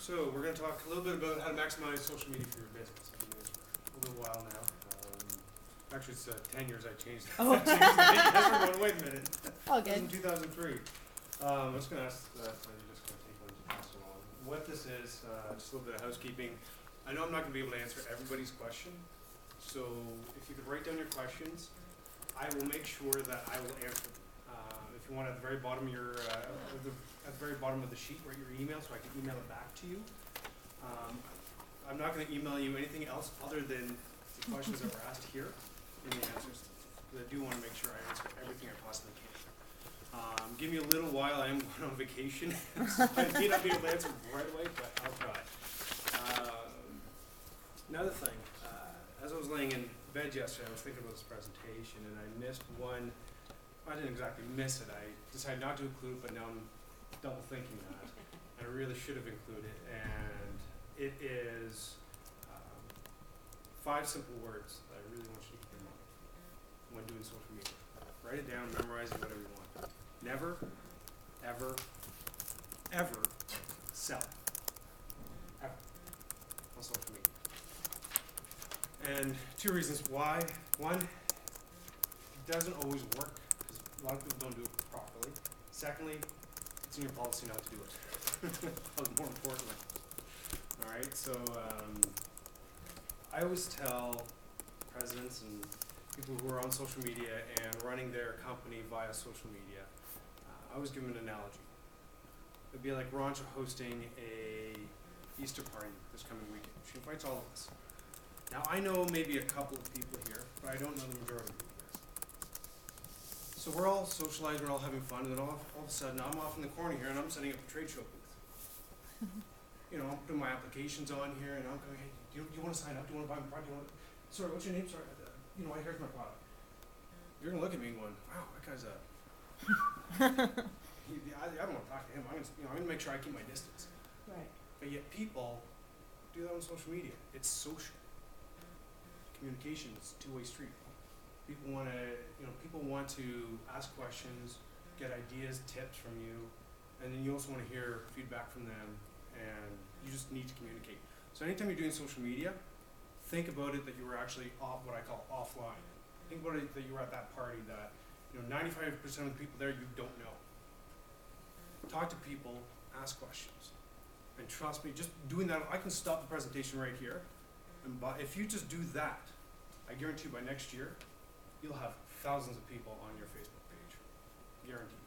So we're going to talk a little bit about how to maximize social media for your business. I've been doing this for a little while now. Actually, it's 10 years I changed it. Oh. Everyone, wait a minute. All That was in good. 2003. I'm just going to ask that. I'm just going to take one to pass along. What this is, just a little bit of housekeeping. I know I'm not going to be able to answer everybody's question. So if you could write down your questions, I will make sure that I will answer them. If you want, at the very bottom of your, at the very bottom of the sheet, write your email so I can email it back to you. I'm not going to email you anything else other than the questions that were asked here and the answers. Because I do want to make sure I answer everything I possibly can. Give me a little while. I am going on vacation, so I may not be able to answer right away, but I'll try. Another thing, as I was laying in bed yesterday, I was thinking about this presentation, and I missed one. I didn't exactly miss it. I decided not to include it, but now I'm double thinking that. I really should have included it, and it is 5 simple words that I really want you to keep in mind when doing social media. Write it down, memorize it, whatever you want. Never, ever, ever sell. Ever. On social media. And 2 reasons why. One, it doesn't always work because a lot of people don't do it properly. Secondly, it's in your policy not to do it. More importantly. Alright, so I always tell presidents and people who are on social media and running their company via social media, I always give them an analogy. It'd be like Rancha hosting a Easter party this coming weekend. She invites all of us. Now I know maybe a couple of people here, but I don't know the majority of people here. So we're all socializing, we're all having fun, and then all of a sudden I'm off in the corner here and I'm setting up a trade show booth. You know, I'm putting my applications on here and I'm going, hey, do you want to sign up? Do you want to buy my product? Sorry, what's your name? Sorry, here's my product. You're going to look at me going, wow, that guy's I don't want to talk to him. I'm going to make sure I keep my distance. Right. But yet people do that on social media. It's social. Communication is a 2-way street. People want to ask questions, get ideas, tips from you, and then you also want to hear feedback from them, and you just need to communicate. So anytime you're doing social media, think about it that you were actually off, what I call offline. Think about it that you were at that party that 95% of the people there you don't know. Talk to people, ask questions, and trust me, just doing that, I can stop the presentation right here, and if you just do that, I guarantee by next year, you'll have thousands of people on your Facebook page. Guaranteed.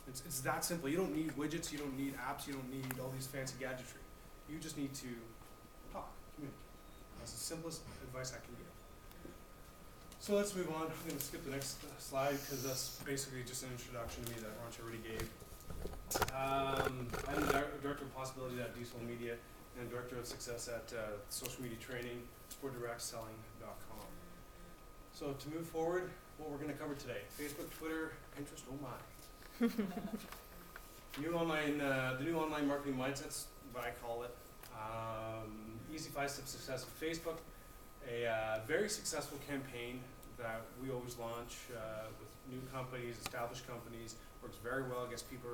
It's that simple. You don't need widgets, you don't need apps, you don't need all these fancy gadgetry. You just need to talk, communicate. That's the simplest advice I can give. So let's move on. I'm going to skip the next slide because that's basically just an introduction to me that Rancha already gave. I'm the Director of Possibility at Diesel Media and Director of Success at Social Media Training for DirectSelling.com. So to move forward, what we're going to cover today: Facebook, Twitter, Pinterest. Oh my! The new online marketing mindset's what I call it. Easy 5 steps to success with Facebook. A very successful campaign that we always launch with new companies, established companies. Works very well. Gets people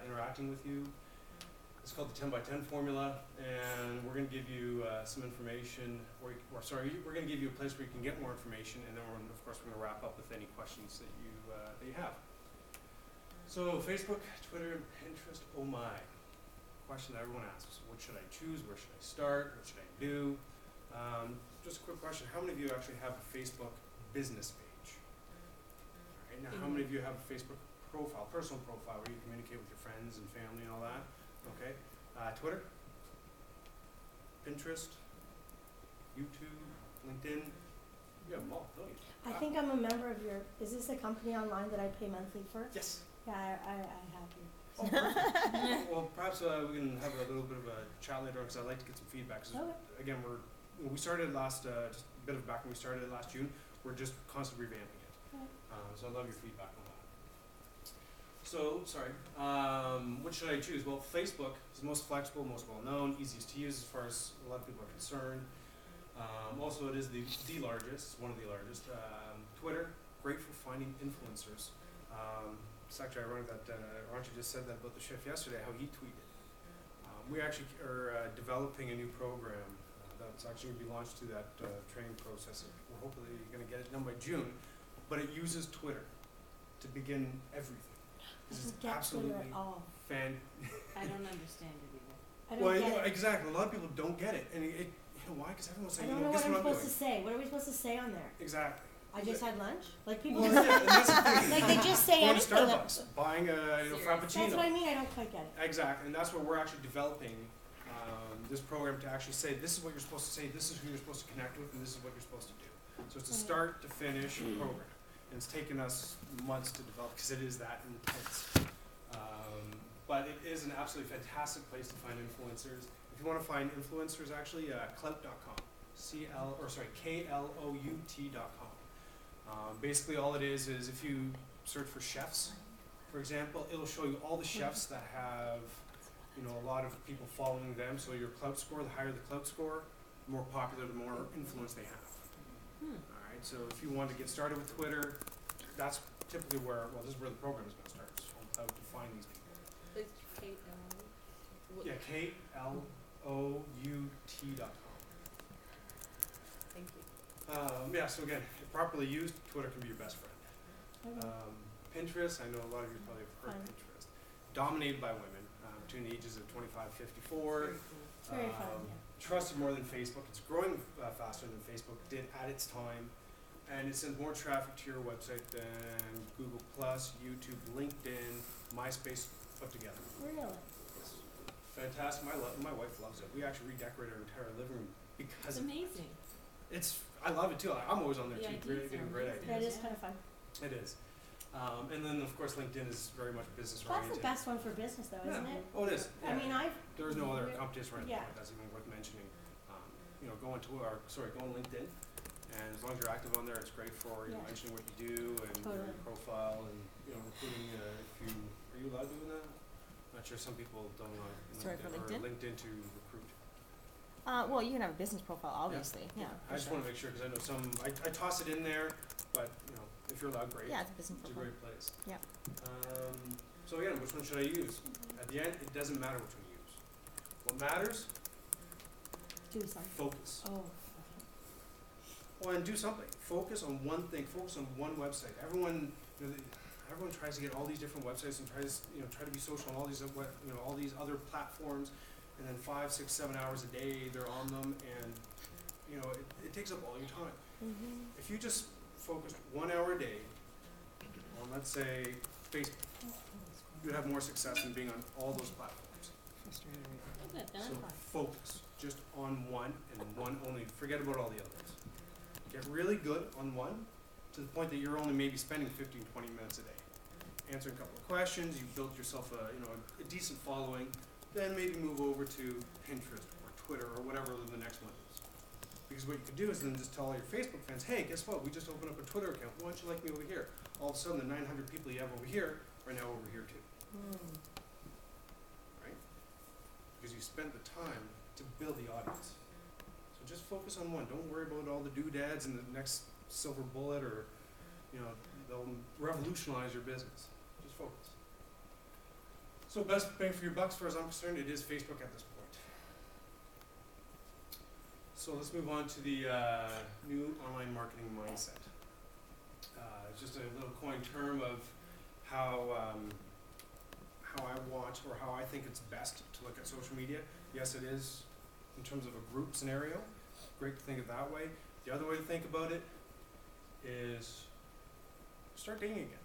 interacting with you. It's called the 10x10 formula, and we're going to give you some information. We're going to give you a place where you can get more information, and then of course we're going to wrap up with any questions that you have. So Facebook, Twitter, and Pinterest. Oh my! Question that everyone asks: what should I choose? Where should I start? What should I do? Just a quick question: how many of you actually have a Facebook business page? All right, now, how many of you have a Facebook profile, personal profile, where you communicate with your friends and family and all that? Okay. Twitter, Pinterest, YouTube, LinkedIn. You have them all, don't you? I think I'm a member of is this a company online that I pay monthly for? Yes. Yeah, I have you. Oh, perfect. Well, perhaps we can have a little bit of a chat later because I'd like to get some feedback. Okay. Again, we started just a bit of background. We started it last June. We're just constantly revamping it. Okay. So I'd love your feedback on that. So, sorry, what should I choose? Well, Facebook is the most flexible, most well-known, easiest to use as far as a lot of people are concerned. Also, it is the largest, one of the largest. Twitter, great for finding influencers. It's actually ironic that Rancha just said that about the chef yesterday, how he tweeted. We actually are developing a new program that's actually going to be launched through that training process. We're hopefully going to get it done by June, but it uses Twitter to begin everything. I This is don't get Twitter absolutely at all. I don't understand it either. I don't get it. Exactly. A lot of people don't get it, and you know why? Because everyone's I saying, don't you know know, what guess I'm what I'm supposed to doing. say. What are we supposed to say on there? Exactly. I just had lunch? Like people Well, just, yeah, and that's the thing. like they just say Going to anything. Starbucks, buying a frappuccino. That's what I mean, I don't quite get it. Exactly, and that's where we're actually developing this program to actually say, this is what you're supposed to say, this is who you're supposed to connect with, and this is what you're supposed to do. So it's a start to finish program, and it's taken us months to develop because it is that intense. But it is an absolutely fantastic place to find influencers. If you want to find influencers, actually, Klout.com, Klout.com. Basically, all it is if you search for chefs, for example, it'll show you all the chefs that have, you know, a lot of people following them. So your Klout score, the higher the Klout score, the more popular, the more influence they have. All right. So if you want to get started with Twitter, that's typically where, well, this is where the program is going to start. It's on Klout to find these people. It's Yeah, KLOUT.com. Thank you. Yeah. So again, if properly used, Twitter can be your best friend. Okay. Pinterest, I know a lot of you probably have heard of Fun. Pinterest. Dominated by women between the ages of 25 and 54. Very cool. It's very fun, yeah. Trusted more than Facebook. It's growing faster than Facebook did at its time. And it sends more traffic to your website than Google+, YouTube, LinkedIn, MySpace put together. Really? It's fantastic. My wife loves it. We actually redecorated our entire living room because It's of amazing. I love it too. I'm always on there The too. ideas Getting are great amazing. ideas. That is kind of fun. It is. And then, of course, LinkedIn is very much business That's oriented. the best one for business though, isn't it? Oh, it is. I mean, There is no other competition right Yeah. now that's even worth mentioning. Go on LinkedIn, and as long as you're active on there, it's great for Yeah. mentioning what you do and Totally. your profile and recruiting. Are you allowed doing that? Not sure. Some people don't know Sorry, for LinkedIn? or LinkedIn to recruit. Well, you can have a business profile, obviously. Yeah. I just want to make sure because I know some. I toss it in there, but if you're allowed, great. Yeah, it's a business It's a profile. great place. Yeah. So again, which one should I use? At the end, it doesn't matter which one you use. What matters? Do something. Focus. Oh. Well, and do something. Focus on one thing. Focus on one website. Everyone, everyone tries to get all these different websites and try to be social on all these, all these other platforms, and then 5, 6, 7 hours a day they're on them, and it takes up all your time. Mm-hmm. If you just focused 1 hour a day on, let's say, Facebook, you'd have more success than being on all those platforms. Look at that. So focus just on one and one only. Forget about all the others. Get really good on one to the point that you're only maybe spending 15, 20 minutes a day. Answering a couple of questions, you've built yourself a decent following, then maybe move over to Pinterest or Twitter or whatever the next one is. Because what you could do is then just tell all your Facebook fans, hey, guess what? We just opened up a Twitter account. Why don't you like me over here? All of a sudden, the 900 people you have over here are now over here too. Right? Because you spent the time to build the audience. So just focus on one. Don't worry about all the doodads and the next silver bullet or, they'll revolutionize your business. Just focus. So best bang for your buck, as far as I'm concerned, it is Facebook at this point. So let's move on to the new online marketing mindset. It's just a little coined term of how I want or how I think it's best to look at social media. Yes, it is in terms of a group scenario. Great to think of it that way. The other way to think about it is start dating again.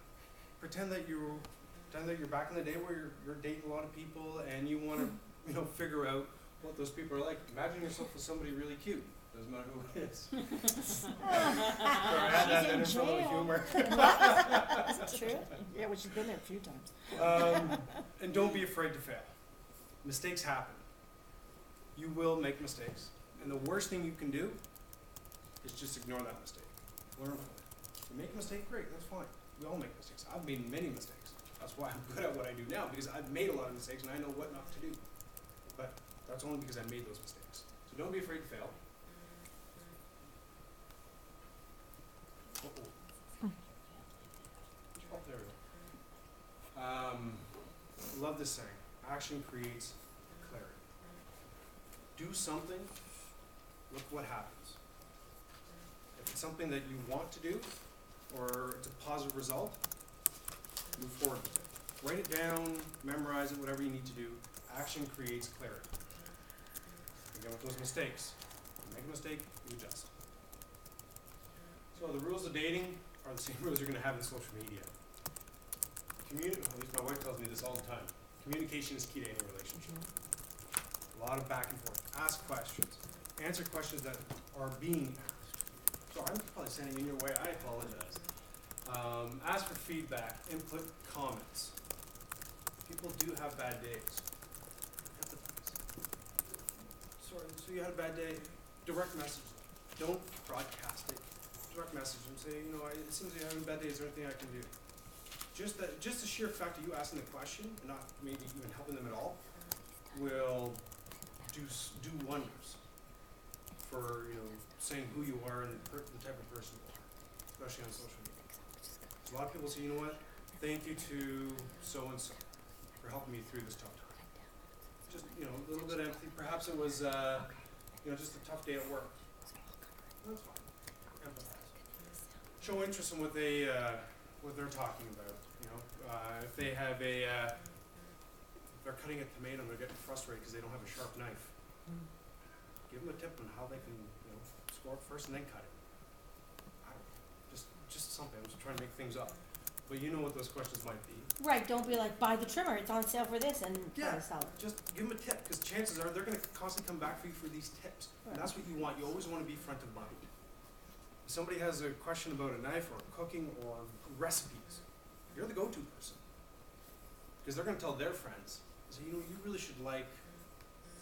Pretend that you're back in the day where you're dating a lot of people and you want to figure out what those people are like. Imagine yourself with somebody really cute. Doesn't matter who it is. Sorry, I had that in for a little humor. Is it true? Yeah, well, she's been there a few times. And don't be afraid to fail. Mistakes happen. You will make mistakes. And the worst thing you can do is just ignore that mistake. Learn from it. You make a mistake, great, that's fine. We all make mistakes. I've made many mistakes. That's why I'm good at what I do now, because I've made a lot of mistakes and I know what not to do. But that's only because I made those mistakes. So don't be afraid to fail. Oh, there we go. Love this saying. Action creates clarity. do something, look what happens. If it's something that you want to do, or it's a positive result, move forward with it. Write it down, memorize it, whatever you need to do. Action creates clarity. Again, with those mistakes, you make a mistake, you adjust. So the rules of dating are the same rules you're going to have in social media. At least my wife tells me this all the time. Communication is key to any relationship. A lot of back and forth. Ask questions. Answer questions that are being asked. So I'm probably sending in your way. I apologize. Ask for feedback, input, comments. People do have bad days. Empathize. Sorry, so you had a bad day. Direct message them. Don't broadcast it. Direct message them. Say, it seems you're having a bad day. Is there anything I can do? Just the sheer fact of you asking the question, and not maybe even helping them at all, will do wonders for saying who you are and the type of person you are, especially on social media. A lot of people say, thank you to so and so for helping me through this tough time. Just a little bit of empathy. Perhaps it was just a tough day at work. That's fine. Empathize. Show interest in what they're talking about. If they have if they're cutting a tomato and they're getting frustrated because they don't have a sharp knife, give them a tip on how they can, score it first and then cut it. I don't know, just something. I'm just trying to make things up. But you know what those questions might be. Right, don't be like, buy the trimmer, it's on sale for this, and try to sell it. Just give them a tip, because chances are they're going to constantly come back for you for these tips. And that's what you want. You always want to be front of mind. If somebody has a question about a knife or cooking or recipes, you're the go-to person. Because they're going to tell their friends, say, you really should like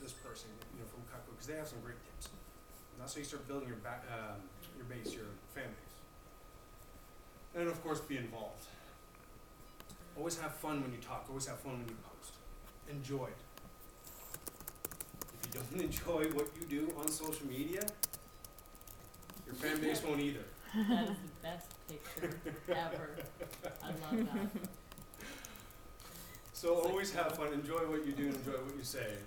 this person, from Cutco, because they have some great tips. And that's how you start building your base, your fan base. And of course, be involved. Always have fun when you talk. Always have fun when you post. Enjoy it. If you don't enjoy what you do on social media, your fan base won't either. That is the best picture ever. I love that. So always have fun. Enjoy what you do. Enjoy what you say.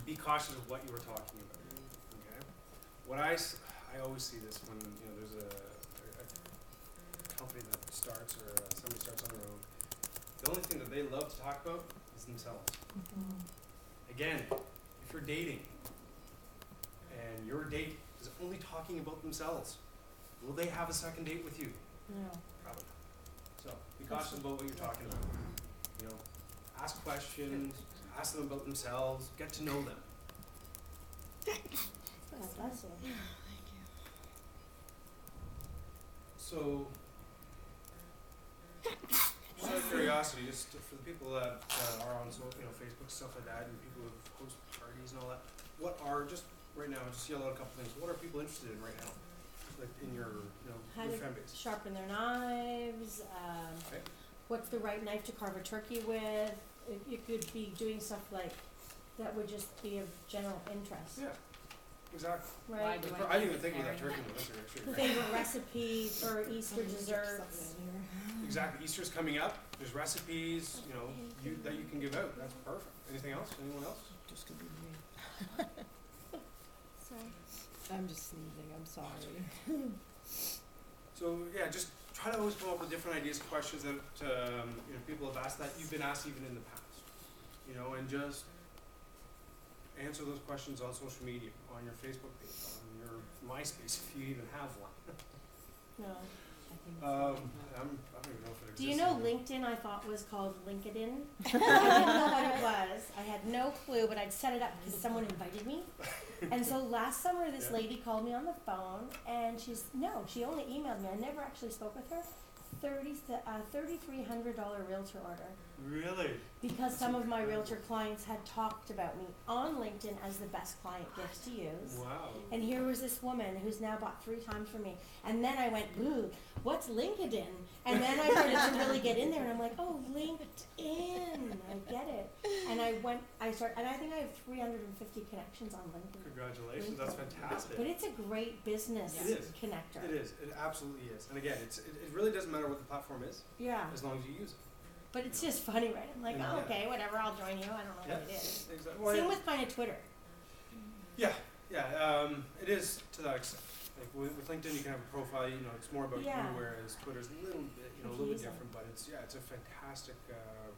Be cautious of what you are talking about. Okay. What I always see this when there's a company that starts or somebody starts on their own. The only thing that they love to talk about is themselves. Again, if you're dating and your date is only talking about themselves, will they have a second date with you? No. Probably not. So be cautious about what you're talking about. Ask questions, ask them about themselves, get to know them. God bless you. So, just out of curiosity, just for the people that are on Facebook, stuff like that, and people who host parties and all that, what are, just right now, I just yell out a couple things, what are people interested in right now? Like in your, How your to fan base? sharpen their knives, Okay. what's the right knife to carve a turkey with. You could be doing stuff like that would just be of general interest, Yeah, exactly. Why right? do I didn't even think of that Karen? turkey one, that's actually great. Favorite recipe for Easter desserts. Exactly, Easter's coming up, there's recipes, that you can give out, that's perfect. Anything else, anyone else? Just gonna be me. Sorry. I'm just sneezing, I'm sorry. So yeah, just try to always come up with different ideas, questions that people have asked that you've been asked even in the past, and just answer those questions on social media, on your Facebook page, on your MySpace if you even have one. No. I think I don't even know if it exists. Do you know anymore. LinkedIn? I thought was called LinkedIn. I didn't know what it was. I had no clue, but I'd set it up because someone invited me. And so last summer, this Yeah. lady called me on the phone, and she only emailed me. I never actually spoke with her. $3,300 realtor order. Really? Because some of my realtor clients had talked about me on LinkedIn as the best client gift to use. Wow. And here was this woman who's now bought 3 times from me. And then I went, ooh, what's LinkedIn? And then I started to really get in there, and I'm like, oh, LinkedIn, I get it. And I think I have 350 connections on LinkedIn. Congratulations, that's fantastic. But it's a great business It is. connector. It is, it absolutely is. And again, it really doesn't matter what the platform is, Yeah, as long as you use it. but it's just funny, right? I'm like, Yeah. oh, okay, whatever, I'll join you. I don't know Yeah. what it is. Exactly. Well, Same with kind of Twitter. Yeah, it is to that extent. Like with LinkedIn, you can have a profile. You know, it's more about Yeah. you, whereas Twitter's a little bit, a little bit Confusing. different. But it's a fantastic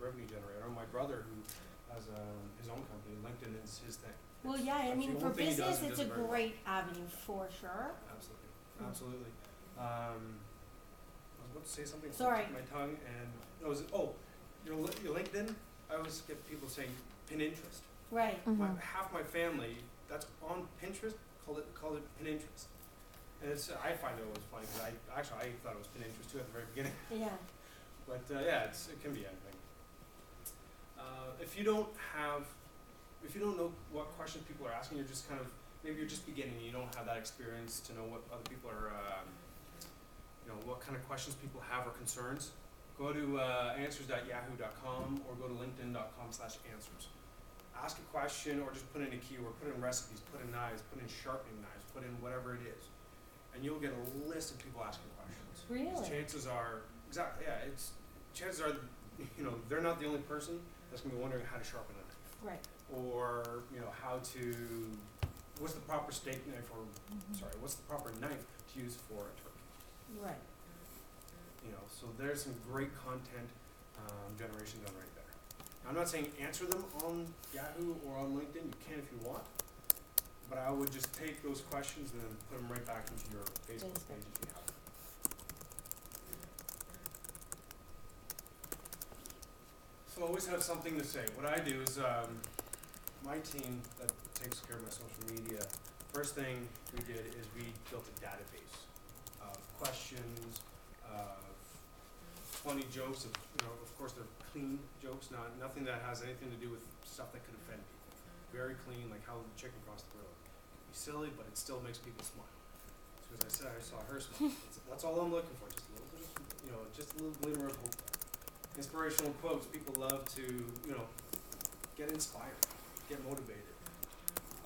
revenue generator. My brother, who has his own company, LinkedIn is his thing. Well, It's- yeah, I that's mean, the for one thing he does, business, and it's does a it very well. great avenue for sure. Absolutely, Mm. absolutely. I was about to say something. Sorry. My tongue and your LinkedIn. I always get people saying Pinterest. Right. Half my family that's on Pinterest called it Pinterest, and I find it always funny because I thought it was Pinterest too at the very beginning, Yeah. but it can be anything. If you don't know what questions people are asking, you're just maybe you're just beginning and you don't have that experience to know what other people are, what kind of questions people have or concerns. Go to answers.yahoo.com or go to linkedin.com/answers. Ask a question or just put in a keyword, put in recipes, put in knives, put in sharpening knives, put in whatever it is. And you'll get a list of people asking questions. Really? Chances are, chances are, they're not the only person that's going to be wondering how to sharpen a knife. Right. Or, what's the proper steak knife what's the proper knife to use for a turkey? Right. So there's some great content generation done right there. I'm not saying answer them on Yahoo or on LinkedIn. You can if you want, but I would just take those questions and then put them right back into your Facebook page if you have it. So I always have something to say. What I do is my team that takes care of my social media, first thing we did is we built a database of questions, of funny jokes, of course they're clean jokes, nothing that has anything to do with stuff that could offend people. Very clean, like how the chicken crossed the road. It could be silly, but it still makes people smile. So as I said, I saw her smile. That's all I'm looking for, just a little bit of, just a little glimmer of hope. Inspirational quotes, people love to, get inspired, get motivated.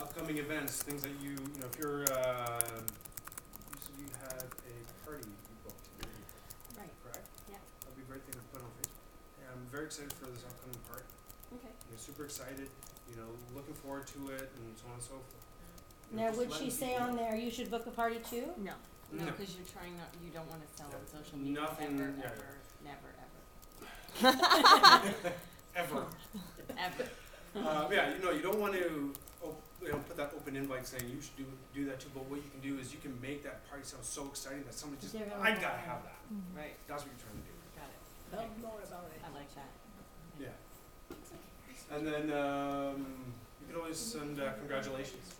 Upcoming events, things that if you're, you said you had a party you booked, Right. correct? Yeah. That'd be a great thing to put on Facebook. Yeah, I'm very excited for this upcoming party. Okay. Super excited, looking forward to it, and so on and so forth. Now, Just would letting she say people on know. there you should book a party too? No. No, No. because you don't want to sell Yeah. on social media Nothing- ever, yeah. ever, never, Ever. ever. You don't want to, put that open invite saying you should do that too. But what you can do is you can make that party sound so exciting that somebody just, They're gonna I want gotta it. have that. Right, That's what you're trying to do. got it. Tell them more about it. I like that. Yeah. And then you can always send congratulations.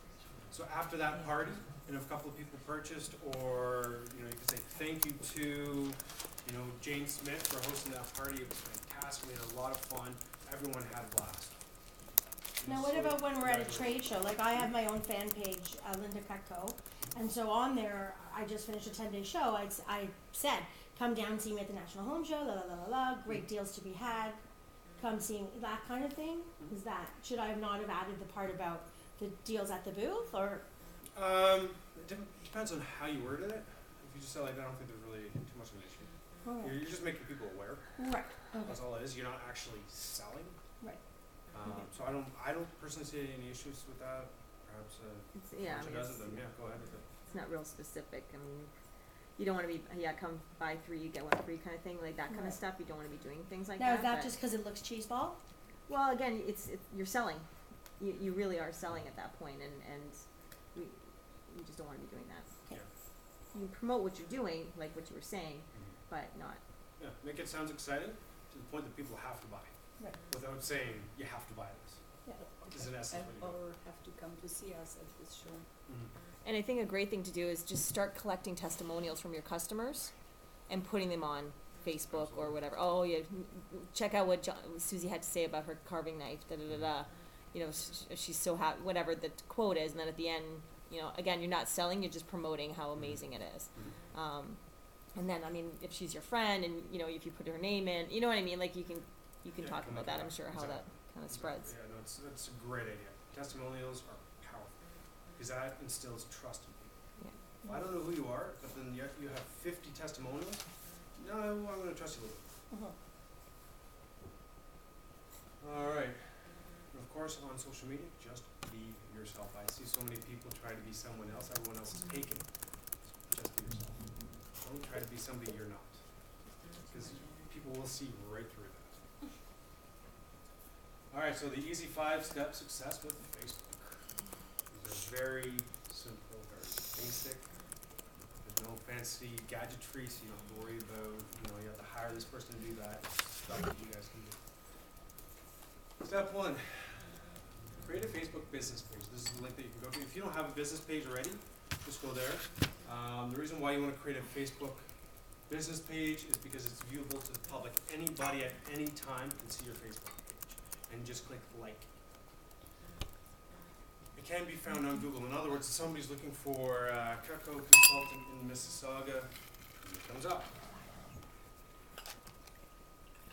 So after that party, and if a couple of people purchased, or you can say thank you to Jane Smith for hosting that party. It was fantastic. We had a lot of fun. Everyone had a blast. Now, what about when we're at a trade show? Like, I have my own fan page, Linda Cutco, and so on there, I just finished a 10-day show. I said, come down, see me at the National Home Show, la la la la la, great deals to be had. Come see me, that kind of thing. Is that, should I not have added the part about the deals at the booth, or? It depends on how you worded it. If you just said like that, I don't think there's really too much of an issue. Alright. You're just making people aware. Right, That's okay, all it is. You're not actually selling. right. So I don't personally see any issues with that. Perhaps It's, yeah, I if mean, it it's, doesn't, then go ahead with it. it's not real specific. I mean, you don't want to be, come buy 3, you get 1 free kind of thing, like that kind Right. of stuff. You don't want to be doing things like Now, that. is that but- just 'cause it looks cheese ball? Well, again, you're selling. You really are selling at that point, and we just don't want to be doing that. Okay. You promote what you're doing, like what you were saying, but not. Yeah, make it sound exciting to the point that people have to buy, Right. without saying you have to buy this. Is in essence what you do. Or have to come to see us at this show. And I think a great thing to do is just start collecting testimonials from your customers, and putting them on Facebook or whatever. Oh yeah, check out what Susie had to say about her carving knife. Da da da da. She's so happy. Whatever the quote is, and then at the end, again, you're not selling. You're just promoting how amazing it is. And then, I mean, if she's your friend, and if you put her name in, you know what I mean. Like you can Yeah, talk come about up that. with I'm sure how that kind of spreads. Yeah, no, it's a great idea. Testimonials are powerful because that instills trust in people. Yeah. If I don't know who you are, but then yet you have 50 testimonials, no, I'm going to trust you a little bit. Mhm. All right. And of course, course, on social media, just be yourself. I see so many people try to be someone else. Everyone else is taken. Just be yourself. Don't try to be somebody you're not, because people will see right through that. All right, so the easy 5-step success with Facebook. These are very simple, very basic. There's no fancy gadgetry, so you don't have to worry about, you have to hire this person to do that. Stuff that you guys can do. Step 1, create a Facebook business page. This is the link that you can go to. If you don't have a business page already, just go there. The reason why you want to create a Facebook business page is because it's viewable to the public. Anybody at any time can see your Facebook page, and just click like. It can be found on Google. In other words, if somebody's looking for a Cutco consultant in Mississauga, it comes up.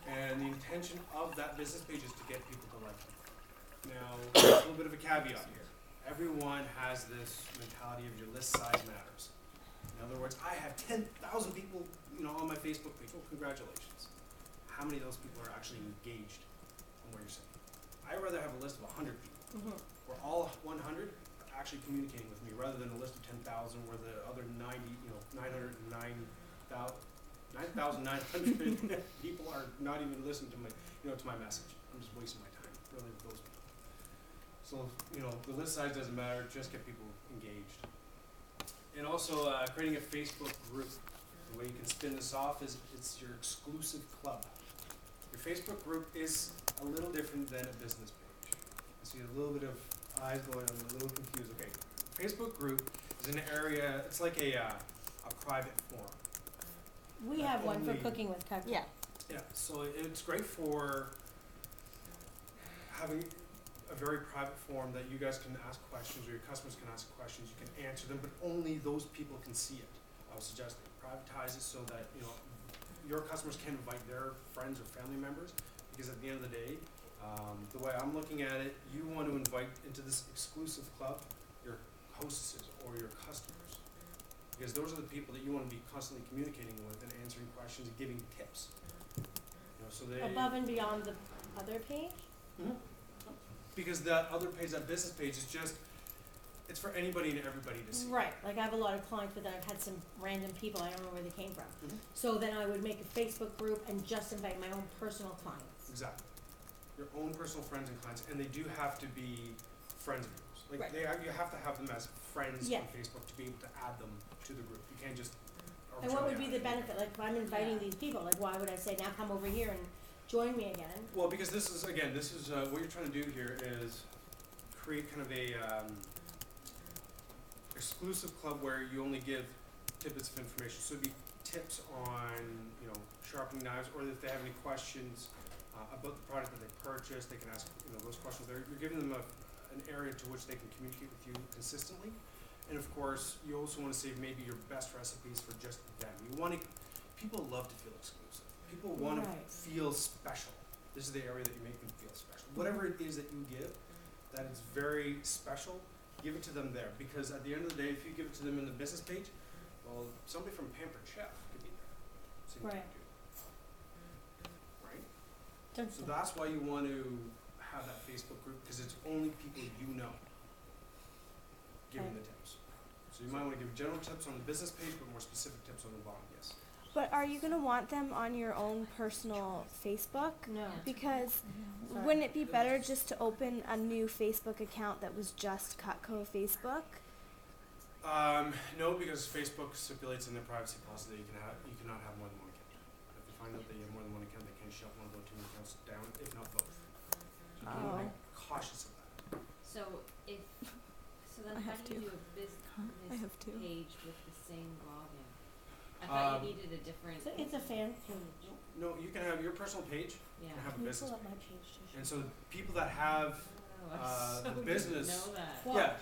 And the intention of that business page is to get people to like it. Now, a little bit of a caveat here. Everyone has this mentality of your list size matters. In other words, I have 10,000 people, on my Facebook page. Well, congratulations. How many of those people are actually engaged on what you're saying? I'd rather have a list of 100 people, where all 100 are actually communicating with me, rather than a list of 10,000 where the other 9,900 people are not even listening to my message. I'm just wasting my time, really, with those people. So, the list size doesn't matter, just get people engaged. And also, creating a Facebook group. The way you can spin this off is it's your exclusive club. Your Facebook group is a little different than a business page. I see a little bit of eyes going, I'm a little confused. Okay, Facebook group is an area, it's like a private forum. We have one for Only- cooking with Cutco. Yeah. Yeah, so it's great for having a very private forum that you guys can ask questions, or your customers can ask questions, you can answer them, but only those people can see it. I would suggest that you privatize it so that, your customers can invite their friends or family members, because at the end of the day, the way I'm looking at it, you want to invite into this exclusive club your hostesses or your customers, because those are the people that you want to be constantly communicating with and answering questions and giving tips. So they Above and beyond the other page? because that other page, that business page, is just, it's for anybody and everybody to see. Right, like I have a lot of clients, but then I've had some random people, I don't know where they came from. Mhm. So then I would make a Facebook group and just invite my own personal clients. Exactly. Your own personal friends and clients, and they do have to be friends of yours. Like Right. you have to have them as friends Yeah. on Facebook to be able to add them to the group. You can't just. And what would be the arbitrarily add benefit, like if I'm inviting Yeah. these people, like why would I say, now come over here and join me again? them. Well, because this is what you're trying to do here is create kind of a exclusive club where you only give tidbits of information. So it'd be tips on sharpening knives, or if they have any questions about the product that they purchased, they can ask those questions. You're giving them an area to which they can communicate with you consistently. And of course, you also want to save maybe your best recipes for just them. People love to feel exclusive. People want Right. to feel special. This is the area that you make them feel special. Whatever it is that you give that is very special, give it to them there. Because at the end of the day, if you give it to them in the business page, well, somebody from Pampered Chef could be there. Seeing what you Right. do. Right? Don't So say- that's why you want to have that Facebook group, because it's only people you know giving Okay. the tips. So you might want to give general tips on the business page, but more specific tips on the bottom, yes. But are you going to want them on your own personal Facebook? No. Because Sorry. wouldn't it be better just to open a new Facebook account that was just Cutco Facebook? No, because Facebook stipulates in their privacy policy that you cannot have more than one account. If you find out that you have more than one account, they can shut one of those two accounts down, if not both. So you want to be cautious of that. So then I how have do you to. do a business have to. page with the same login? I thought you needed a different. It's a fan page. No, you can have your personal page, Yeah. and have a Can you business pull up page. my page too? And so people that have, Oh, I so the didn't business- know that. Well, yeah,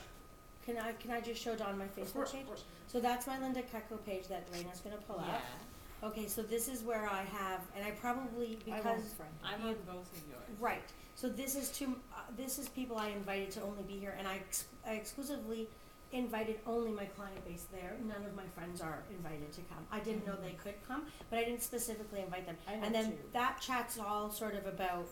Can I just show Dawn my of Facebook course, page? of course. So that's my Linda Cutco page that Raina's gonna pull Yeah. up. Okay, so this is where I have, and I probably, because, I'm on both of yours. right, so this is this is people I invited to only be here, and I exclusively invited only my client base there. None of my friends are invited to come. I didn't know they could come, but I didn't specifically invite them. I And have then two. that chat's all sort of about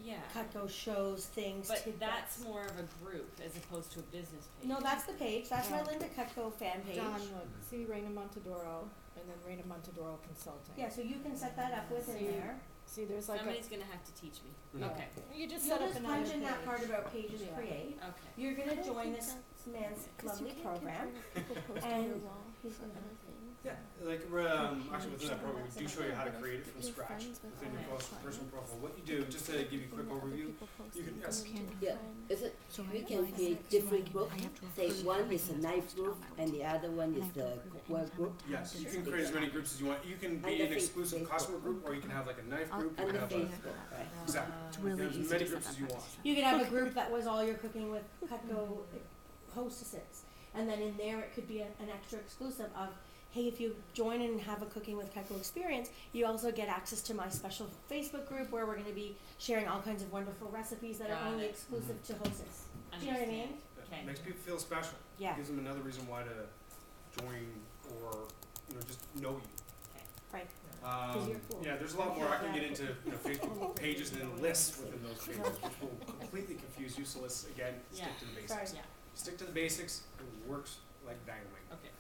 Yeah, Cutco shows things, but tidbits. that's more of a group as opposed to a business page. No, that's the page. That's my Yeah. Linda Cutco fan page. John, look, see Raina Montadoro, and then Raina Montadoro Consulting. Yeah, so you can set that up within See, there. See, there's like Somebody's gonna have to teach me. Mhm. Okay, you just You'll set up just another punch in that page. part about pages Yeah. create. okay. You're gonna join this man's lovely program, and he's gonna. Yeah, like, actually within that program, we do show you how to create it from scratch within your personal profile. What you do, just to give you a quick overview, you can, yes, Yeah, is it, we can create different groups, say one is a knife group and the other one is the cookware group. yes, you can create as many groups as you want. You can be Under an exclusive Facebook. customer group, or you can have like a knife group, you can Under have a, Facebook, right? exactly. It's You really can have as easy many to groups set as up you that want. system. You could have a group that was all your cooking with Cutco hostesses, and then in there it could be an extra exclusive of, hey, if you join and have a cooking with Cutco experience, you also get access to my special Facebook group where we're going to be sharing all kinds of wonderful recipes that Got are only it. exclusive to hostess. Do you know what I mean? Okay. Makes people feel special. Yeah. Gives them another reason why to join or, just know you. Right. you're cool. Yeah, there's a lot more. I can get into, Facebook pages and then lists within those pages, which will completely confuse you. So let's, again, stick Yeah. to the basics. Sorry. Yeah, Stick to the basics. It works like dynamite. okay,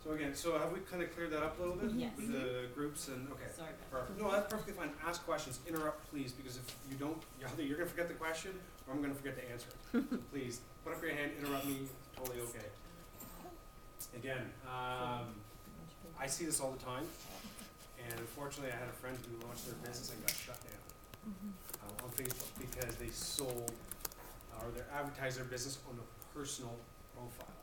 So again, so have we kind of cleared that up a little bit? Yes. With the groups and, okay. sorry about that. Perfect. No, that's perfectly fine. Ask questions. Interrupt, please, because if you don't, either you're gonna forget the question or I'm gonna forget to answer it. So please, put up your hand, interrupt me, totally okay. Again, I see this all the time, and unfortunately, I had a friend who launched their business and got shut down on Facebook because they sold or they advertised their business on a personal profile.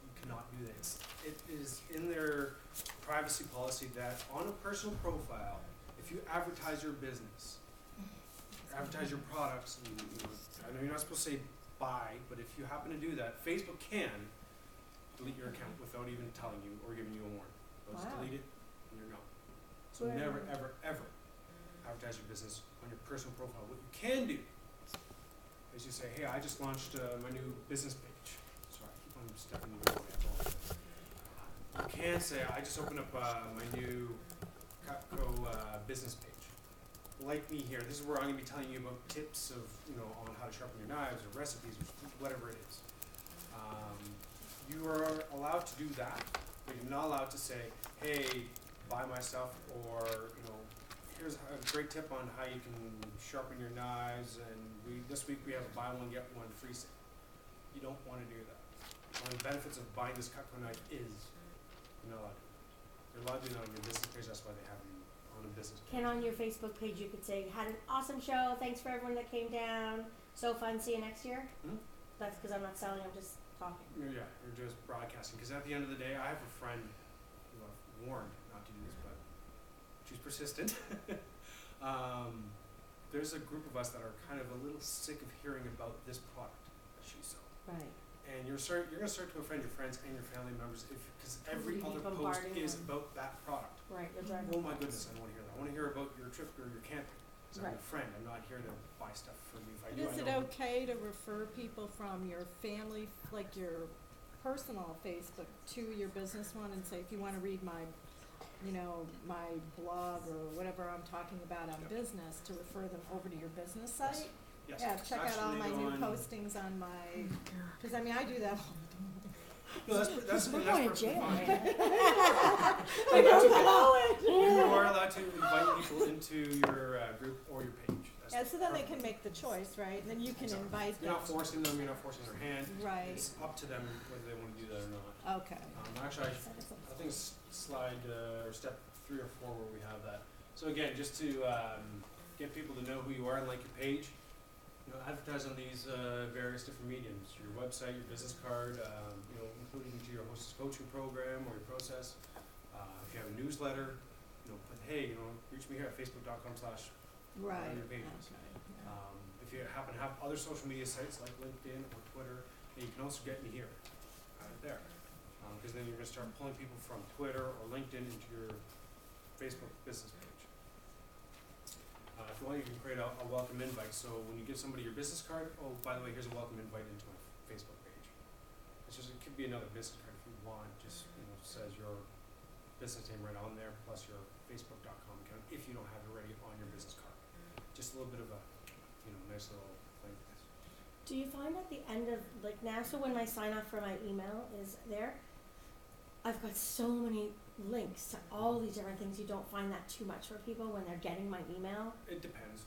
You cannot do this. It is in their privacy policy that on a personal profile, if you advertise your business, advertise your products, and, I know you're not supposed to say buy, but if you happen to do that, Facebook can delete your account without even telling you or giving you a warning. They'll just Wow. delete it and you're gone. So Right. never, ever, ever advertise your business on your personal profile. What you can do is you say, hey, I just launched my new business page. Sorry, I keep on stepping in your way. I apologize. You can say, I just opened up my new Cutco business page. Like me here, this is where I'm going to be telling you about tips of, on how to sharpen your knives or recipes or whatever it is. You are allowed to do that, but you're not allowed to say, hey, buy my stuff, or, here's a great tip on how you can sharpen your knives, and this week we have a buy one, get one free sale. You don't want to do that. One of the benefits of buying this Cutco knife is you're not allowed to do that. You're allowed to do that on your business page, that's why they have you on a business page. Ken, on your Facebook page, you could say, had an awesome show. Thanks for everyone that came down. So fun. See you next year. Mhm. That's because I'm not selling. I'm just talking. Yeah, you're just broadcasting, because at the end of the day, I have a friend who I've warned not to do this, but she's persistent. There's a group of us that are kind of a little sick of hearing about this product that she sells. Right. And you're going to start to offend your friends and your family members because every Completely other post bombarding is them. about that product. Right. You're driving. Oh my goodness, I don't want to hear that. I want to hear about your trip or your camping. Because I'm Right. a friend. I'm not here to buy stuff from you. If I And do, is I it know. okay to refer people from your family, like your personal Facebook, to your business one and say, if you wanna read my, my blog or whatever I'm talking about on Yep. business, to refer them over to your business site? Yes. Yeah, check out all my new on- postings on my, cause I mean, I do that all the time. No, that's We're that's going to perfectly jail. fine. right? But that's okay. You are allowed to invite people into your group or your page. That's Yeah, so then they perfect. can make the choice, right? And then you can Exactly. invite You're them. not forcing them. You're not forcing their hand. Right, It's up to them whether they want to do that or not. okay. Actually, I think it's slide or step 3 or 4 where we have that. So again, just to get people to know who you are and like your page, advertise on these various different mediums: your website, your business card, including to your hostess coaching program or your process. If you have a newsletter, put hey, reach me here at facebook.com/. Right. your pages. Okay, yeah. If you happen to have other social media sites like LinkedIn or Twitter, then you can also get me here, there. Because then you're going to start pulling people from Twitter or LinkedIn into your Facebook business page. If you want, you can create a welcome invite. So when you give somebody your business card, oh, by the way, here's a welcome invite into my Facebook page. It could be another business card if you want. Just says your business name right on there, plus your Facebook.com account if you don't have it already on your business card. Just a little bit of a nice little thing. Do you find at the end of, like now, so when my sign off for my email is there, I've got so many links to all these different things. You don't find that too much for people when they're getting my email? It depends.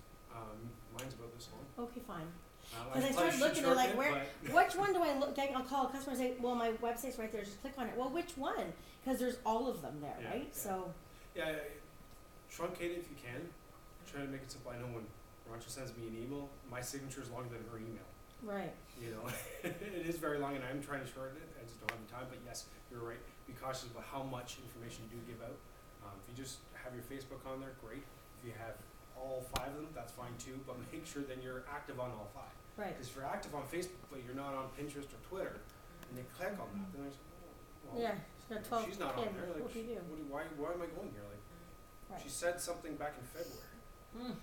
Mine's about this long. Okay, fine. I Because I probably started should looking, they're like, shorten where, it, which one do I look, like, I'll call a customer and say, well, my website's right there, just click on it. Well, which one? Because there's all of them there, Yeah, right? yeah. So, Yeah, truncate it if you can. Try to make it simple. I know when Rancho sends me an email, my signature is longer than her email. right. It is very long, and I'm trying to shorten it. I just don't have the time. But yes, you're right. Be cautious about how much information you do give out. If you just have your Facebook on there, great. If you have all 5 of them, that's fine too. But make sure then you're active on all 5. Right. Because if you're active on Facebook, but you're not on Pinterest or Twitter, and they click on that, then there's, well, Yeah, she's got 12 she's not on kids. there. Like, What do you do? why am I going here? Like, Right. she said something back in February,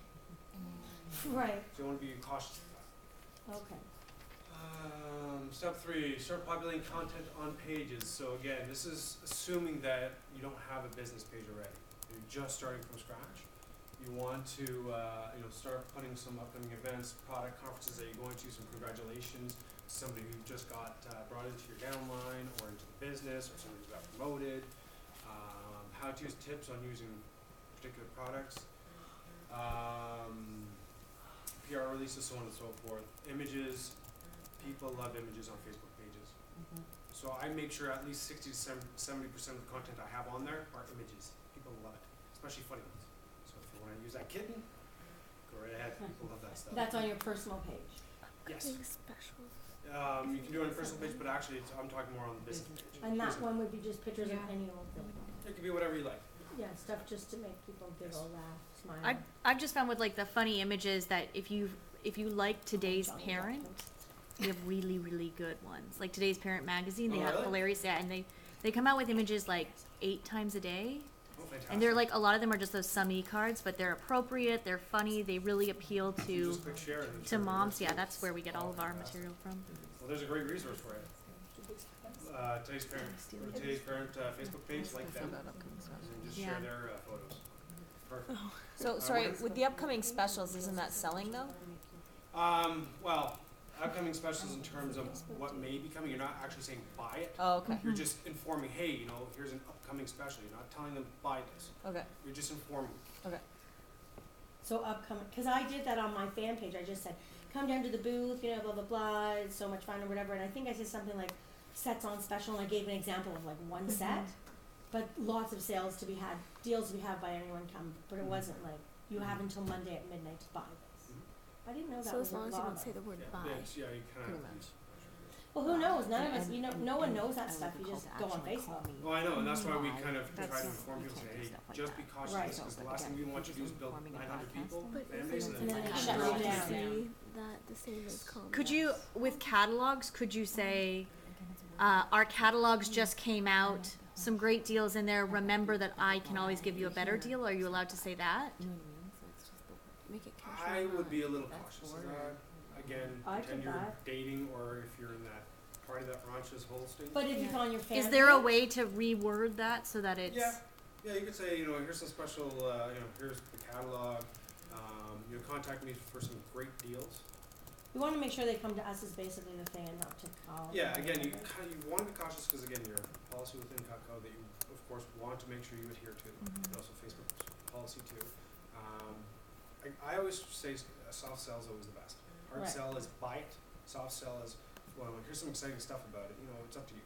Right. so you want to be cautious of that. Okay. Step 3, start populating content on pages. So again, this is assuming that you don't have a business page already. You're just starting from scratch. You want to, start putting some upcoming events, product conferences that you're going to, some congratulations, somebody who just got brought into your downline or into the business, or somebody who got promoted, how-to tips on using particular products, PR releases, so on and so forth, images. People love images on Facebook pages. So I make sure at least 60 to 70% of the content I have on there are images. People love it, especially funny ones. So if you want to use that kitten, go right ahead. People love that stuff. That's on your personal page. Yes. Special. You can do it on a personal page, but actually I'm talking more on the business page. And that Business. one would be just pictures of Yeah. any old thing. It can be whatever you like. Yeah, stuff just to make people giggle, laugh, smile. I've just found with like the funny images that if you like Today's Johnny Parent, Depp. we have really, really good ones. Like Today's Parent magazine, they Oh, have really? hilarious, yeah, and they come out with images like 8 times a day. Oh, fantastic. And they're like, a lot of them are just those some e-cards, but they're appropriate, they're funny, they really appeal You to just click share and then to share moms. yours. Yeah, that's where we get all of our Fantastic. material from. Well, there's a great resource for it. Today's Parent, or Today's Parent Facebook page, like them, and just share Yeah. their photos. Perfect. So, sorry, what is- with the upcoming specials, isn't that selling though? Well, upcoming specials in terms of what may be coming, you're not actually saying buy it. Oh, okay, You're just informing, hey, here's an upcoming special. You're not telling them buy this. okay, You're just informing. okay. So upcoming, because I did that on my fan page. I just said, come down to the booth, blah, blah, blah, it's so much fun or whatever. And I think I said something like sets on special, and I gave an example of like one set, but lots of sales to be had, deals to be had by anyone come. But it wasn't like, you have until Monday at midnight to buy this. I didn't know that So was as long a as you law, don't say though. the word Yeah, buy. yeah, you kind Pretty of. much. Well, who knows? None of us, And- no one and knows that I stuff. would You call just to go on action, like, Facebook. call me. Well, I know, and that's why we Live. kind of try to That's- inform you people, can't say, do hey, stuff like just that. be cautious, Right. because the But last thing again, we want you to do is just build informing a 900 broadcast people, But fan if base, it's and then then they an shut shut you it down. emergency, that the same as call me. Could you, with catalogs, could you say, our catalogs just came out, some great deals in there, remember that I can always give you a better deal? Are you allowed to say that? You know what I mean? So it's just the Make it casual. I would be a little That's cautious of border. that. Again, I pretend could you're that. dating, or if you're in that party that Rancho's hosting. But if it's on your fan Is there a page- way to reword that so that it's? Yeah, you could say, here's some special, here's the catalog. Contact me for some great deals. You want to make sure they come to us is basically the thing, and not to call. Yeah, again, you want to be cautious because, again, your policy within Cutco that you, of course, want to make sure you adhere to, and also Facebook policy too. I always say a soft sell is always the best. Hard Right. sell is buy it. Soft sell is, well, here's some exciting stuff about it. It's up to you.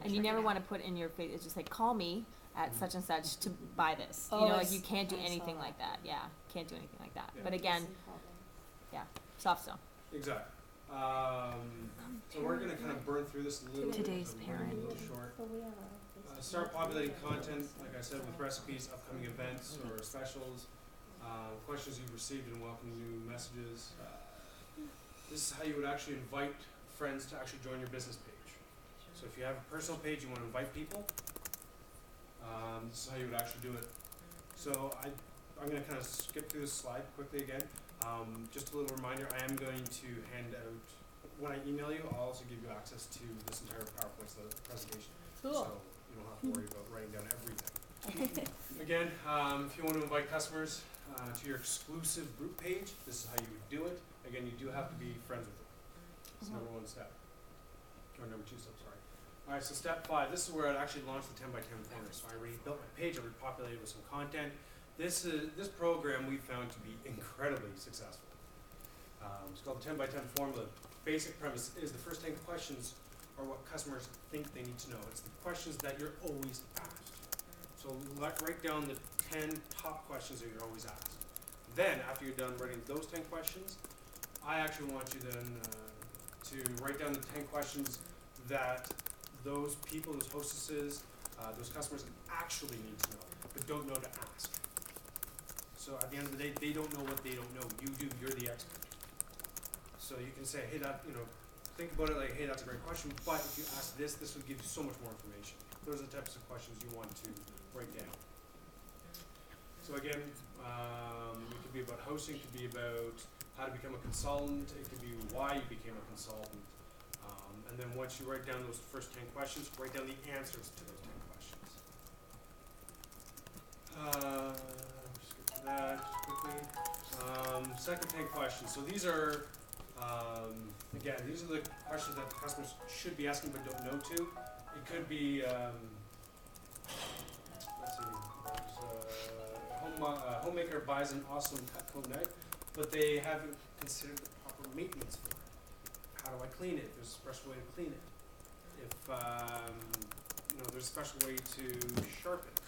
And you never want to put in your face, it's just like, call me at such and such to buy this. Oh, You know, I like you s- can't do I saw anything that. like that. Yeah, can't do anything like that. Yeah. But again, soft sell. Exactly. So we're going to kind of burn through this a little bit. Today's I'm running a little Parent. short. But we have a Start populating content, like I said, with recipes, upcoming events or specials, questions you've received, and welcome new messages. This is how you would actually invite friends to actually join your business page. So if you have a personal page, you want to invite people. This is how you would actually do it. So I'm going to kind of skip through this slide quickly again. Just a little reminder, I am going to hand out, when I email you, I'll also give you access to this entire PowerPoint presentation. Cool. So you don't have to worry about writing down everything. Again, if you want to invite customers, to your exclusive group page. This is how you would do it. Again, you do have to be friends with them. It's number one step. Or number two step, sorry. All right, so step 5, this is where I'd actually launch the 10 by 10 corner. So I already built my page, I repopulated with some content. This program we found to be incredibly successful. It's called the 10 by 10 formula. Basic premise is the first 10 questions are what customers think they need to know. It's the questions that you're always asked. So write down the 10 top questions that you're always asked. Then, after you're done writing those 10 questions, I actually want you then to write down the 10 questions that those people, those hostesses, those customers actually need to know, but don't know to ask. So at the end of the day, they don't know what they don't know. You do, you're the expert. So you can say, hey, think about it like, hey, that's a great question, but if you ask this will give you so much more information. Those are the types of questions you want to write down. So again, it could be about hosting, it could be about how to become a consultant, it could be why you became a consultant. And then once you write down those first 10 questions, write down the answers to those 10 questions. Skip to that quickly. Second 10 questions. So these are, again, these are the questions that the customers should be asking but don't know to. It could be, let's see, homemaker buys an awesome Cutco knife, but they haven't considered the proper maintenance for it. How do I clean it? There's a special way to clean it. If there's a special way to sharpen it.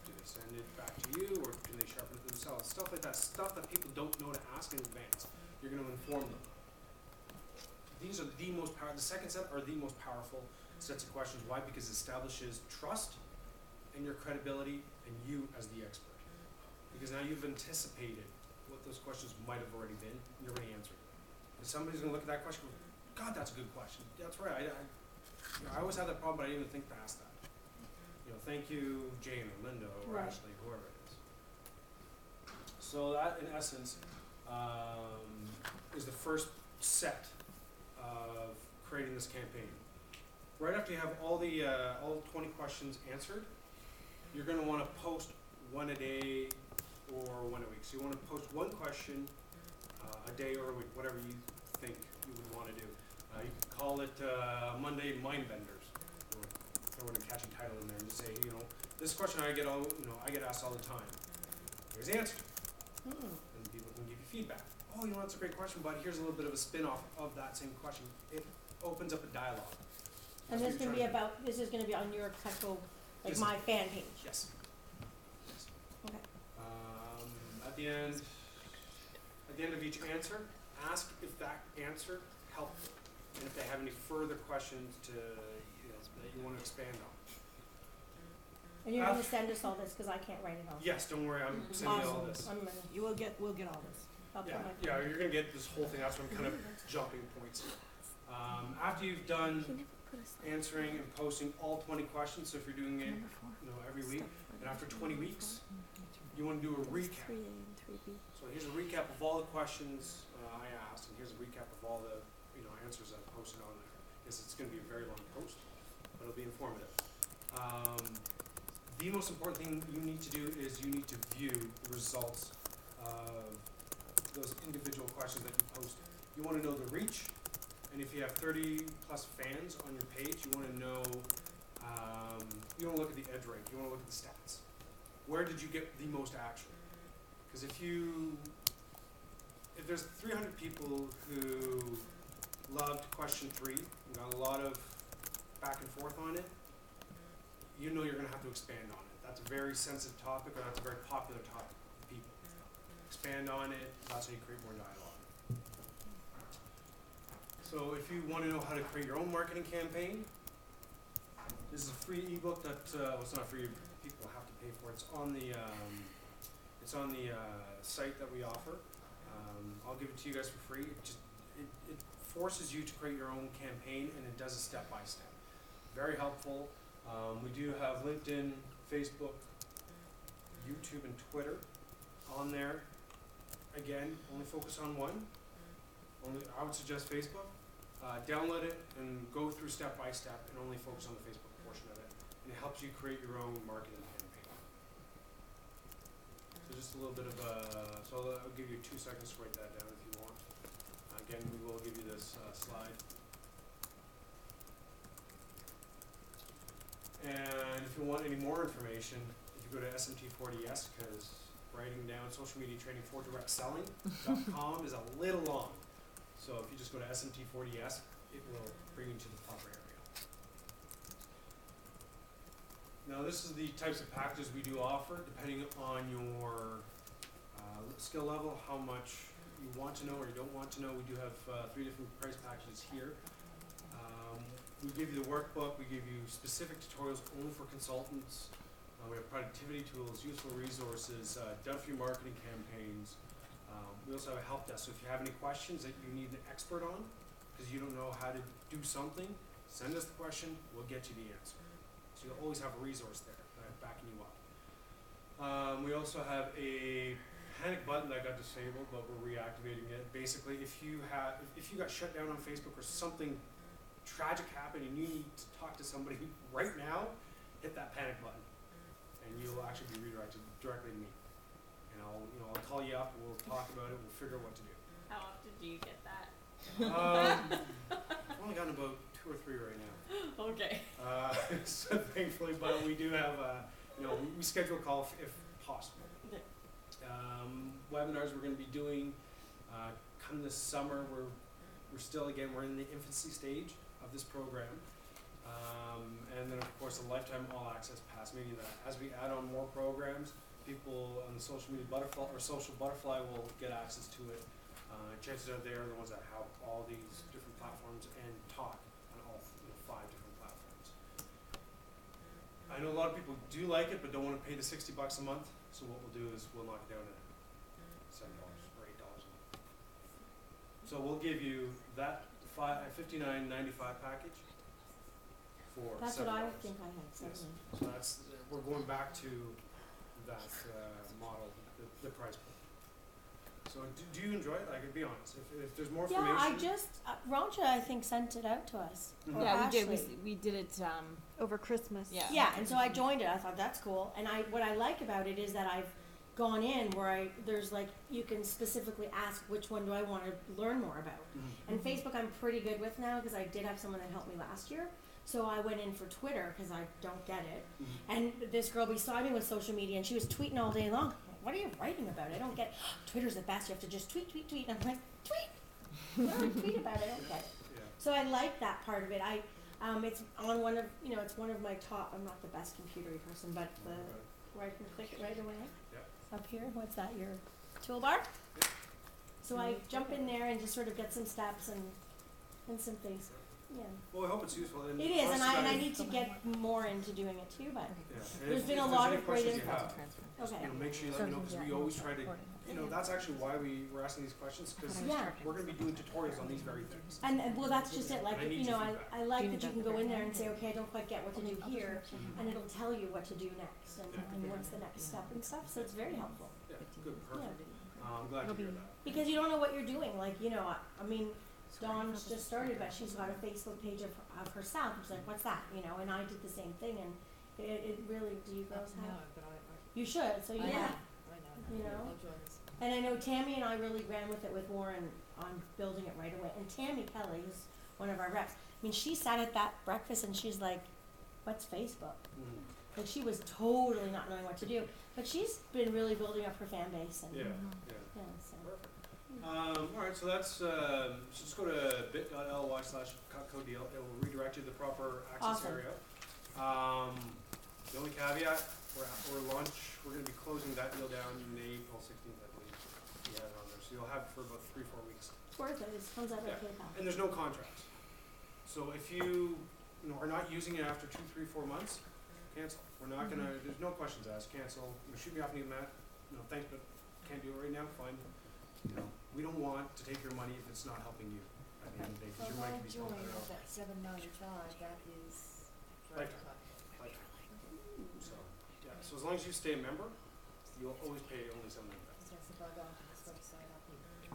Do they send it back to you, or can they sharpen it themselves? Stuff like that. Stuff that people don't know to ask in advance. You're going to inform them. These are the most powerful. The second set are the most powerful sets of questions. Why? Because it establishes trust and your credibility and you as the expert. Because now you've anticipated what those questions might have already been, and you're going to answer it. If somebody's going to look at that question and go, God, that's a good question. Yeah, that's right. I always have that problem, but I didn't even think to ask that. Thank you, Jane or Linda or Right. Ashley, whoever it is. So that, in essence, is the first set of creating this campaign. Right after you have all 20 questions answered, you're going to want to post one a day or one a week. So you want to post one question a day or a week, whatever you think you would want to do. You can call it Monday Mind Benders. Throw in a catchy title in there and just say, this question I get asked all the time. Here's the answer. And people can give you feedback. Oh, that's a great question, but here's a little bit of a spin-off of that same question. It opens up a dialogue. And That's this what can you're be trying to do. this is gonna be on your Cutco, like This- my fan page. Yes. Okay. At the end of each answer, ask if that answer helped them, and if they have any further questions that you want to expand on. And you're gonna send us all this, cause I can't write it all. Yes, don't worry, I'm sending you all Awesome. this. We'll get all this. I'll put Yeah, my. yeah, you're gonna get this whole thing. That's what I'm kind of jumping points. After you've done answering and posting all 20 questions, so if you're doing it, every week, and after 20 weeks, you want to do a recap. So here's a recap of all the questions I asked, and here's a recap of all the answers I posted on there. Yes, it's going to be a very long post, but it'll be informative. The most important thing you need to do is you need to view the results of those individual questions that you posted. You want to know the reach, and if you have 30 plus fans on your page, you want to know, you want to look at the edge rate, you want to look at the stats. Where did you get the most action? Because if there's 300 people who loved question 3 and got a lot of back and forth on it, you're going to have to expand on it. That's a very sensitive topic, or that's a very popular topic for people. Expand on it, that's how you create more dialogue. So if you want to know how to create your own marketing campaign, this is a free ebook that, it's not free, people have to pay for it. It's on the site that we offer. I'll give it to you guys for free. It forces you to create your own campaign, and it does it step by step. Very helpful. We do have LinkedIn, Facebook, YouTube, and Twitter on there. Again, only focus on one. I would suggest Facebook. Download it and go through step by step, and only focus on the Facebook portion of it. And it helps you create your own marketing campaign. So just a little bit of so I'll give you 2 seconds to write that down if you want. Again, we will give you this slide. And if you want any more information, if you go to SMT40S, because writing down social media training for direct selling.com is a little long. So if you just go to SMT40S, it will bring you to the proper area. Now this is the types of packages we do offer, depending on your skill level, how much you want to know or you don't want to know. We do have 3 different price packages here. We give you the workbook, we give you specific tutorials only for consultants. We have productivity tools, useful resources, done for your marketing campaigns. We also have a help desk, so if you have any questions that you need an expert on, because you don't know how to do something, send us the question, we'll get you the answer. So you'll always have a resource there backing you up. We also have a panic button that got disabled, but we're reactivating it. Basically, if you got shut down on Facebook or something tragic happened and you need to talk to somebody right now, hit that panic button, and you'll actually be redirected directly to me. And I'll call you up, we'll talk about it, we'll figure out what to do. How often do you get that? I've only gotten about 2 or 3 right now. Okay. So thankfully, but we do have, we schedule a call if possible. Okay. Webinars we're going to be doing come this summer. We're still, again, we're in the infancy stage of this program. And then, of course, the lifetime all access pass, meaning that as we add on more programs, people on the social media butterfly or social butterfly will get access to it. Chances are they're the ones that have all these different platforms and talk on all 5 different platforms. I know a lot of people do like it, but don't want to pay the $60 a month. So what we'll do is we'll knock it down to $7 or $8 a month. So we'll give you that $59.95 package for That's $7. what I think I had, Yes. certainly. So that's we're going back to that model, the price point. So do you enjoy it? I could be honest. If there's more Yeah, information. I just, Roncha, I think, sent it out to us. Mhm. Or Yeah, we did. Ashley. We did it. Over Christmas. Yeah. Yeah, and so I joined it. I thought that's cool. And what I like about it is that I've gone in where there's like, you can specifically ask which one do I want to learn more about. Mhm. And Facebook I'm pretty good with now because I did have someone that helped me last year. So I went in for Twitter because I don't get it. Mhm. And this girl beside me with social media and she was tweeting all day long. What are you writing about? I don't get it. Twitter's the best. You have to just tweet. And I'm like, tweet? What do I tweet about? I don't get it. Yeah. So I like that part of it. It's on one of, it's one of my top, I'm not the best computery person, but where I can click it right away. Yeah. Up here, what's that, your toolbar? Yeah. So I jump in there and just sort of get some steps and some things, yeah. Well, I hope it's useful. And It is, and plus, I guys- need to get more into doing it too, but, Yeah. And There's if been a there's lot any of great questions you info. have, okay. make sure you let me know because we always try to. That's actually why we're asking these questions because Yeah. we're going to be doing tutorials on these very things. And well, that's just it, like, I need your feedback. I like that you can go in there and say, okay, I don't quite get what to do here, and it'll tell you what to do next, and what's the next step and stuff, so it's very helpful. Yeah. Good. Yeah. Perfect. I'm glad to hear that. Because you don't know what you're doing, like, I mean, Dawn's just started, but she's got a Facebook page of herself, it's like, what's that, and I did the same thing, and it really, do you girls have? You should, so yeah, And I know Tammy and I really ran with it with Warren on building it right away. And Tammy Kelly, who's one of our reps, I mean, she sat at that breakfast and she's like, what's Facebook? Mhm. Like, she was totally not knowing what to do. But she's been really building up her fan base. And, Yeah. so. Perfect. All right, so that's so just go to bit.ly/cutcodeal. It will redirect you to the proper access Awesome. area. The only caveat, we're launch. We're going to be closing that deal down in April 16th, I believe. We have it on there, so you'll have it for about 3-4 weeks. It's worth it. It comes out Yeah. like PayPal. And there's no contracts. So if you are not using it after 2, 3, 4 months, cancel. We're not gonna. There's no questions asked. Cancel. Shoot me off an email. Thanks, but can't do it right now. Fine. We don't want to take your money if it's not helping you at the end of the day, because your money can be spent better elsewhere. that $7.95, that is Lifetime. So yeah. So as long as you stay a member, you'll always pay only $7.95. That's the bug on this website.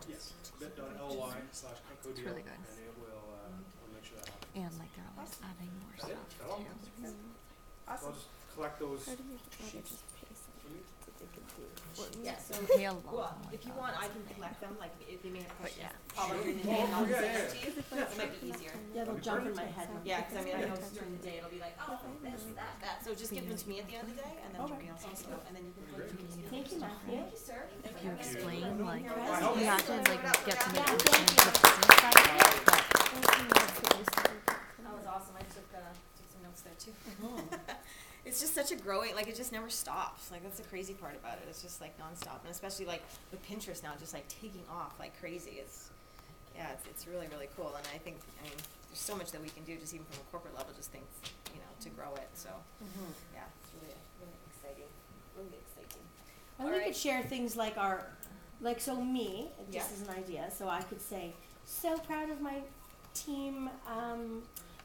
Yes. bit.ly/cutcodeal, really good. and it will we'll make sure that happens. And like they're always adding more Is that it? stuff Is that all? too. So I'll just collect those How do you rather sheets just pay for you. something? they could do. Yeah, so, Hail well, if you want, I can collect them, like, if they may have questions, yeah. call them in the Sure. day and I'll Yeah, send them yeah, to you, it might be easier. Yeah, they'll jump in my head. Yeah, cause I mean, I know during the day it'll be like, oh, this, that, so just give them to me at the end of the day, and then Okay. we also, and then you can put them in. Thank you, Matthew. Thank you, sir. If you explain, like, Well, you have to, like, get to know Yeah, the thank business side of it, but That was awesome, I took some notes there too. It's just such a growing, like, it just never stops, like, that's the crazy part about it, it's just like nonstop, and especially like with Pinterest now, just like taking off like crazy, it's really, really cool, and I think, there's so much that we can do, just even from a corporate level, just think, to grow it, so, yeah, it's really, really exciting, really exciting. And we Alright. could share things like so me, just Yeah. as an idea, so I could say, so proud of my team,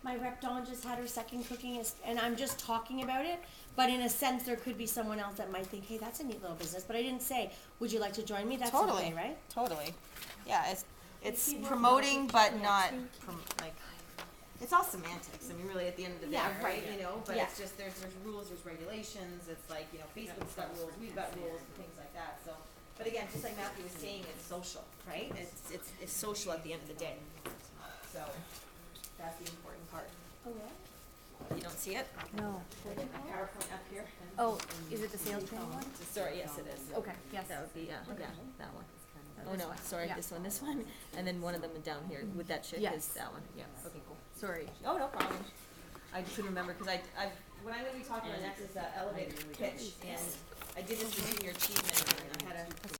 my rep Dawn just had her second cooking, and I'm just talking about it, but in a sense, there could be someone else that might think, hey, that's a neat little business, but I didn't say, would you like to join me? That's Totally. okay, right? Totally, yeah, it's keep working promoting, on it. but Yeah. not, like, it's all semantics, I mean, really, at the end of the day, Yeah, right, right. but Yeah. it's just, there's rules, there's regulations, it's like, Facebook's got rules, we've got rules, and things like that, so, but again, just like Matthew was saying, it's social, right, it's social at the end of the day, so, that's the important part. Oh, yeah? You don't see it? no. A PowerPoint up here? Oh, is it the sales training one? Sorry, yes, it is. Okay, yes. That would be, yeah, that one. Oh, no, sorry, Yeah. this one, and then one of them down here with that chick Yes. is that one, yeah, okay, cool. Sorry. Oh, no problem. I just couldn't remember, cause when I'm gonna be talking about next is elevator pitch, and I did this for junior achievement, and I had a